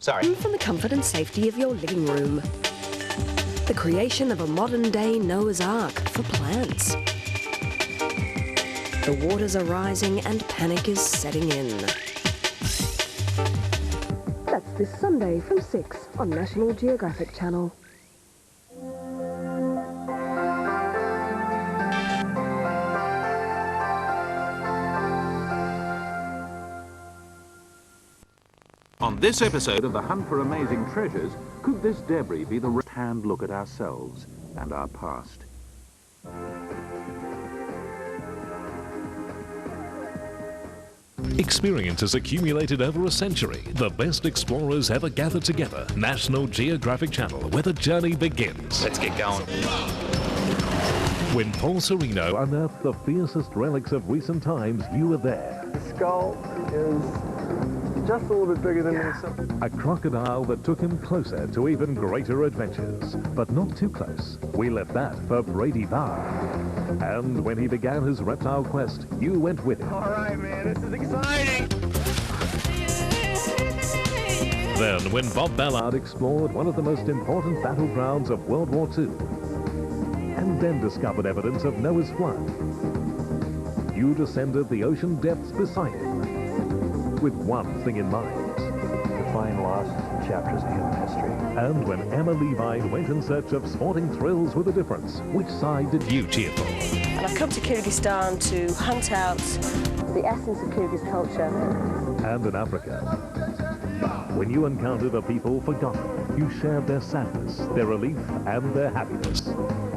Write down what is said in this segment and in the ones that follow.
Sorry. And from the comfort and safety of your living room. The creation of a modern-day Noah's Ark for plants. The waters are rising and panic is setting in. That's this Sunday from 6 on National Geographic Channel. On this episode of The Hunt for Amazing Treasures, could this debris be the right-hand look at ourselves and our past? Experiences accumulated over a century. The best explorers ever gathered together. National Geographic Channel, where the journey begins. Let's get going. When Paul Sereno unearthed the fiercest relics of recent times, you were there. The skull is just a little bit bigger than me. A crocodile that took him closer to even greater adventures, but not too close. We left that for Brady Barr. And when he began his reptile quest, you went with him. All right, man, this is exciting. Then, when Bob Ballard explored one of the most important battlegrounds of World War II, and then discovered evidence of Noah's flood, you descended the ocean depths beside him, with one thing in mind: To find lost chapters of human history. And when Emma Levine went in search of sporting thrills with a difference, which side did you cheer for? And I've come to Kyrgyzstan to hunt out the essence of Kyrgyz culture. And in Africa, when you encountered a people forgotten, you shared their sadness, their relief, and their happiness.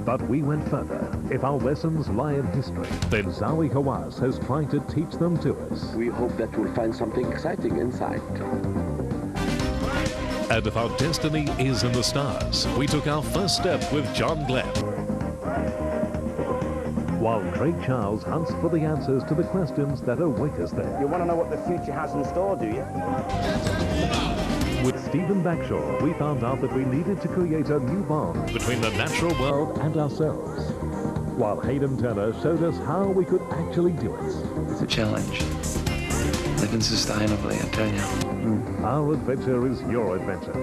But we went further. If our lessons lie in history, then Zawi Hawass has tried to teach them to us. We hope that we'll find something exciting inside. And if our destiny is in the stars, we took our first step with John Glenn. While Craig Charles hunts for the answers to the questions that await us there. You want to know what the future has in store, do you? With Stephen Backshaw, we found out that we needed to create a new bond between the natural world and ourselves. While Hayden Turner showed us how we could actually do it. It's a challenge. Living sustainably, I tell you. Our adventure is your adventure.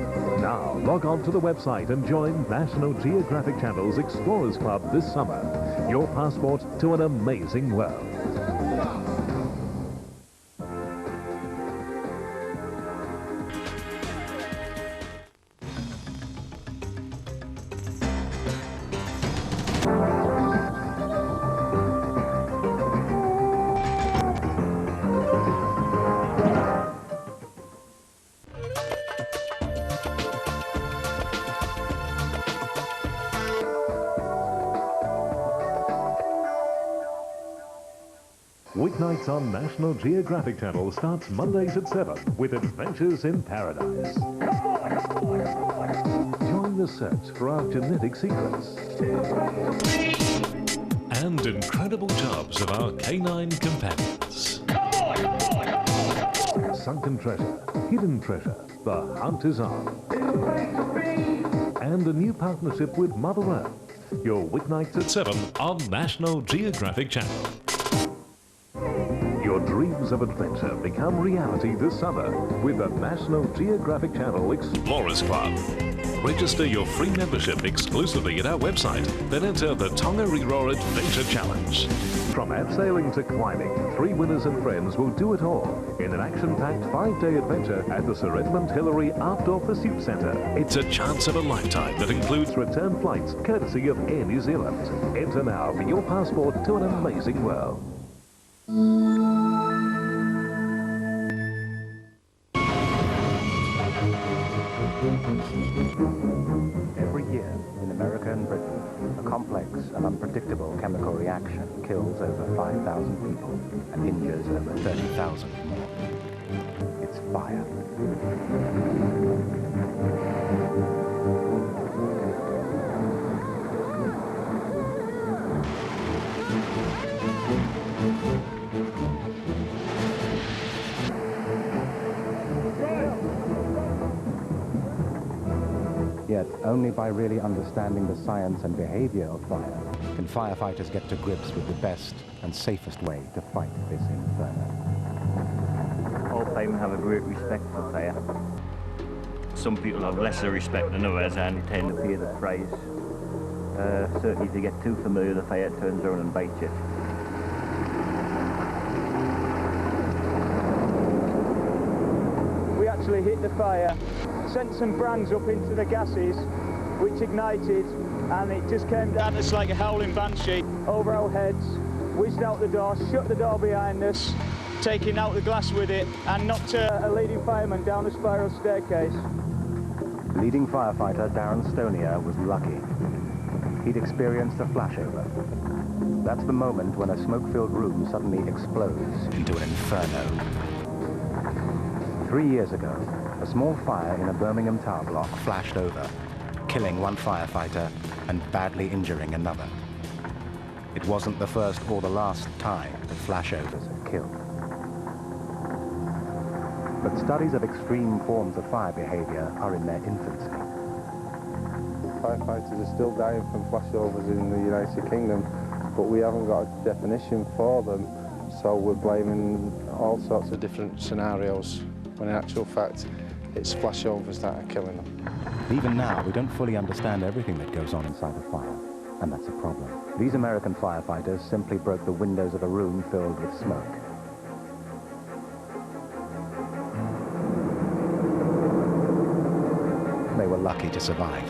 Now, log on to the website and join National Geographic Channel's Explorers Club this summer. Your passport to an amazing world. Weeknights on National Geographic Channel starts Mondays at 7 with Adventures in Paradise. Join the search for our genetic secrets. And incredible jobs of our canine companions. Sunken treasure, hidden treasure, the hunt is on. And a new partnership with Mother Earth. Your weeknights at 7 on National Geographic Channel. Your dreams of adventure become reality this summer with the National Geographic Channel Explorers Club. Register your free membership exclusively at our website, then enter the Tongariro Adventure Challenge. From abseiling to climbing, 3 winners and friends will do it all in an action-packed 5-day adventure at the Sir Edmund Hillary Outdoor Pursuit Centre. It's a chance of a lifetime that includes return flights courtesy of Air New Zealand. Enter now for your passport to an amazing world. Every year in America and Britain, a complex and unpredictable chemical reaction kills over 5,000 people and injures over 30,000 more. It's fire. Yet, only by really understanding the science and behavior of fire can firefighters get to grips with the best and safest way to fight this inferno. All firemen have a great respect for fire. some people have lesser respect than others and tend to fear the phrase. Certainly if you get too familiar, the fire turns around and bites you. We actually hit the fire, sent some brands up into the gases, which ignited, and it just came down. It's like a howling banshee over our heads, whizzed out the door, shut the door behind us, taking out the glass with it, and knocked a leading fireman down a spiral staircase. Leading firefighter Darren Stonier was lucky. He'd experienced a flashover. That's the moment when a smoke-filled room suddenly explodes into an inferno. 3 years ago, a small fire in a Birmingham tower block flashed over, killing one firefighter and badly injuring another. It wasn't the first or the last time that flashovers had killed. But studies of extreme forms of fire behavior are in their infancy. Firefighters are still dying from flashovers in the United Kingdom, but we haven't got a definition for them, so we're blaming all sorts of different scenarios, when in actual fact, it's flashovers that are killing them. Even now, we don't fully understand everything that goes on inside a fire, and that's a problem. These American firefighters simply broke the windows of a room filled with smoke. They were lucky to survive.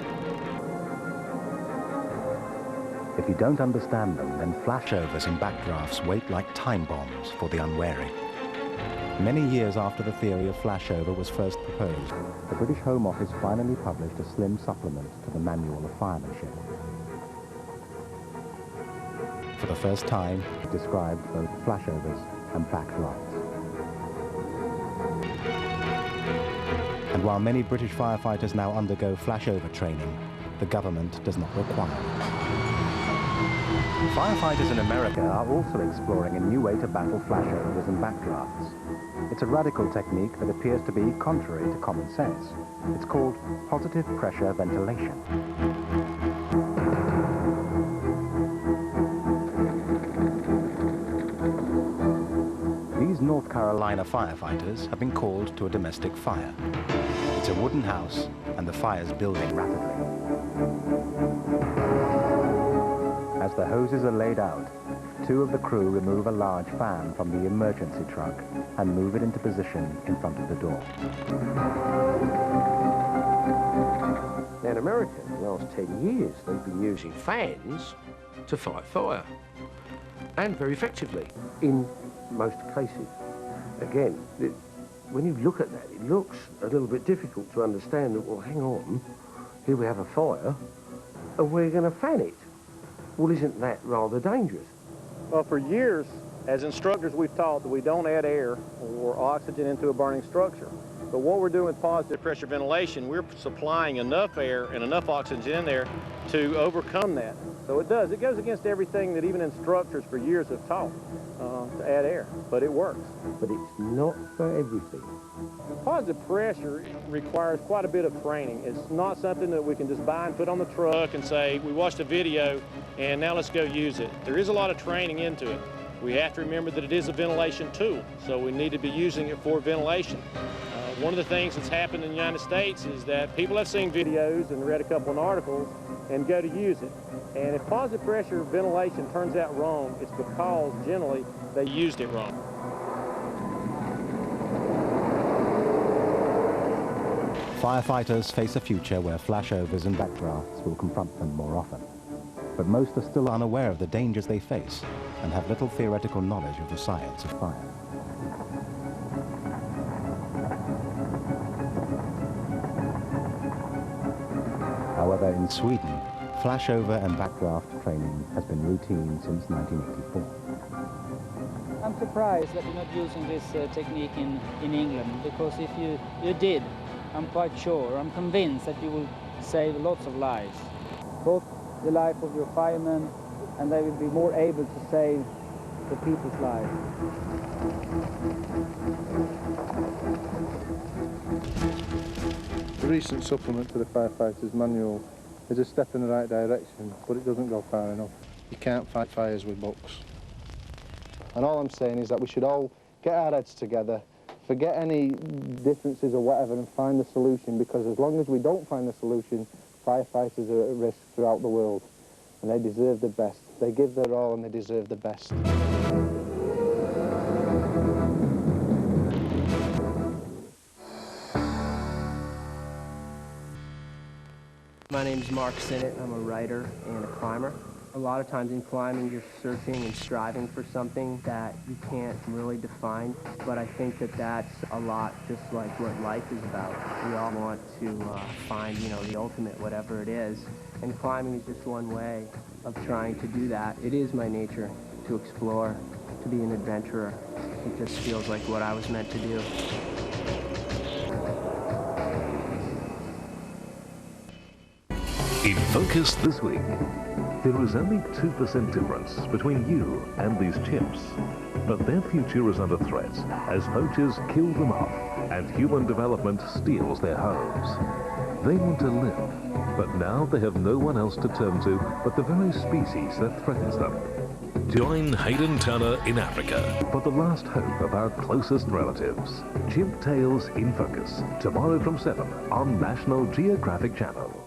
If you don't understand them, then flashovers and backdrafts wait like time bombs for the unwary. Many years after the theory of flashover was first proposed, the British Home Office finally published a slim supplement to the Manual of Firemanship. For the first time, it described both flashovers and backdrafts. And while many British firefighters now undergo flashover training, the government does not require it. Firefighters in America are also exploring a new way to battle flashovers and backdrafts. It's a radical technique that appears to be contrary to common sense. It's called positive pressure ventilation. These North Carolina firefighters have been called to a domestic fire. It's a wooden house, and the fire's building rapidly. As the hoses are laid out, two of the crew remove a large fan from the emergency truck and move it into position in front of the door. Now in America, in the last 10 years, they've been using fans to fight fire, and very effectively in most cases. Again, when you look at that, it looks a little bit difficult to understand that, well, hang on, here we have a fire, and we're going to fan it. Well, isn't that rather dangerous? Well, for years, as instructors, we've taught that we don't add air or oxygen into a burning structure. But what we're doing with positive pressure ventilation, we're supplying enough air and enough oxygen in there to overcome that. So it does. It goes against everything that even instructors for years have taught to add air, but it works. But it's not for everything. Positive pressure requires quite a bit of training. It's not something that we can just buy and put on the truck and say, we watched a video and now let's go use it. There is a lot of training into it. We have to remember that it is a ventilation tool, so we need to be using it for ventilation. One of the things that's happened in the United States is that people have seen videos and read a couple of articles and go to use it. And if positive pressure ventilation turns out wrong, it's because generally they used it wrong. Firefighters face a future where flashovers and backdrafts will confront them more often. But most are still unaware of the dangers they face and have little theoretical knowledge of the science of fire. However, in Sweden, flashover and backdraft training has been routine since 1984. I'm surprised that you're not using this technique in England, because if you did, I'm quite sure, I'm convinced that you will save lots of lives. Both the life of your firemen, and they will be more able to save the people's lives. The recent supplement to the Firefighters Manual is a step in the right direction, but it doesn't go far enough. You can't fight fires with books. And all I'm saying is that we should all get our heads together, Forget any differences or whatever and find the solution, because as long as we don't find the solution, firefighters are at risk throughout the world, and they deserve the best. They give their all and they deserve the best. My name's Mark Sinnott. I'm a writer and a climber. A lot of times in climbing, you're searching and striving for something that you can't really define, but I think that that's a lot just like what life is about. We all want to find, the ultimate, whatever it is, and climbing is just one way of trying to do that. It is my nature to explore, to be an adventurer. It just feels like what I was meant to do. In Focus this week, there is only 2% difference between you and these chimps, but their future is under threat as poachers kill them off and human development steals their homes. They want to live, but now they have no one else to turn to but the very species that threatens them. Join Hayden Turner in Africa for the last hope of our closest relatives. Chimp Tales in Focus, tomorrow from 7 on National Geographic Channel.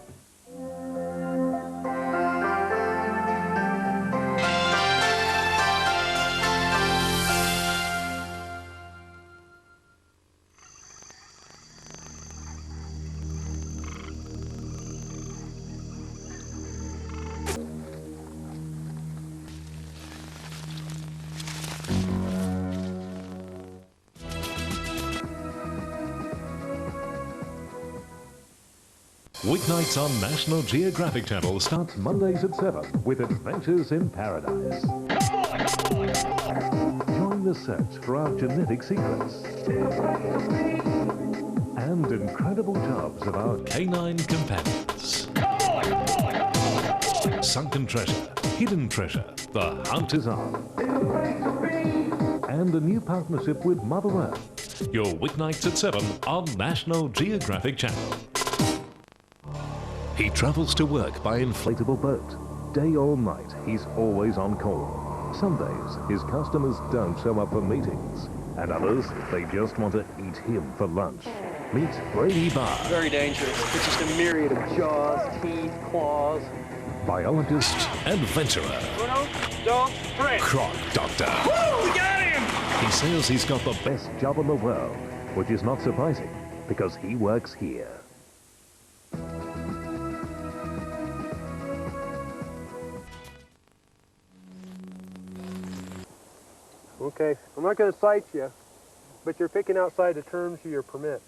Weeknights on National Geographic Channel starts Mondays at 7 with Adventures in Paradise. Join the search for our genetic secrets and incredible jobs of our canine companions. Sunken treasure, hidden treasure, the hunt is on. And a new partnership with Mother Earth. Your weeknights at 7 on National Geographic Channel. He travels to work by inflatable boat. Day or night, he's always on call. Some days, his customers don't show up for meetings. And others, they just want to eat him for lunch. Meet Brady Barr. Very dangerous. It's just a myriad of jaws, teeth, claws. Biologist, adventurer. Bruno, don't sprint. Croc doctor. Woo, we got him! He says he's got the best job in the world, which is not surprising, because he works here. Okay, I'm not going to cite you, but you're picking outside the terms of your permit.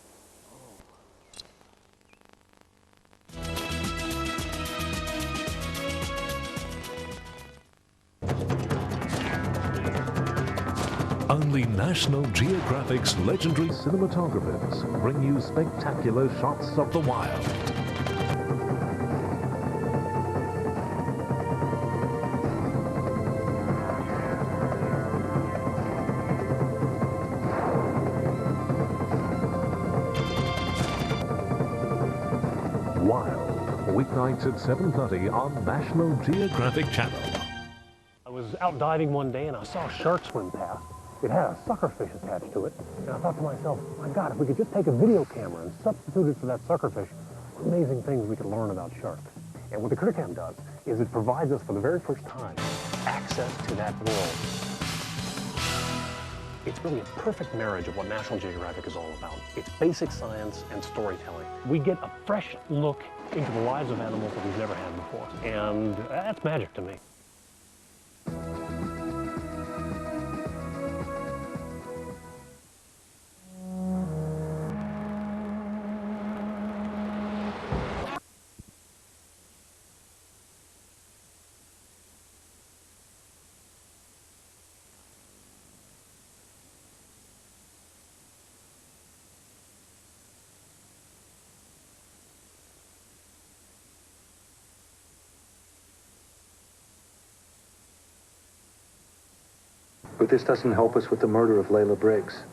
Only National Geographic's legendary cinematographers bring you spectacular shots of the wild. Weeknights at 7:30 on National Geographic Channel. I was out diving one day and I saw a shark swim past. It had a suckerfish attached to it. And I thought to myself, my God, if we could just take a video camera and substitute it for that suckerfish, what amazing things we could learn about sharks. And what the CritterCam does is it provides us for the very first time access to that world. It's really a perfect marriage of what National Geographic is all about. It's basic science and storytelling. We get a fresh look into the lives of animals that we've never had before. And that's magic to me. But this doesn't help us with the murder of Layla Briggs.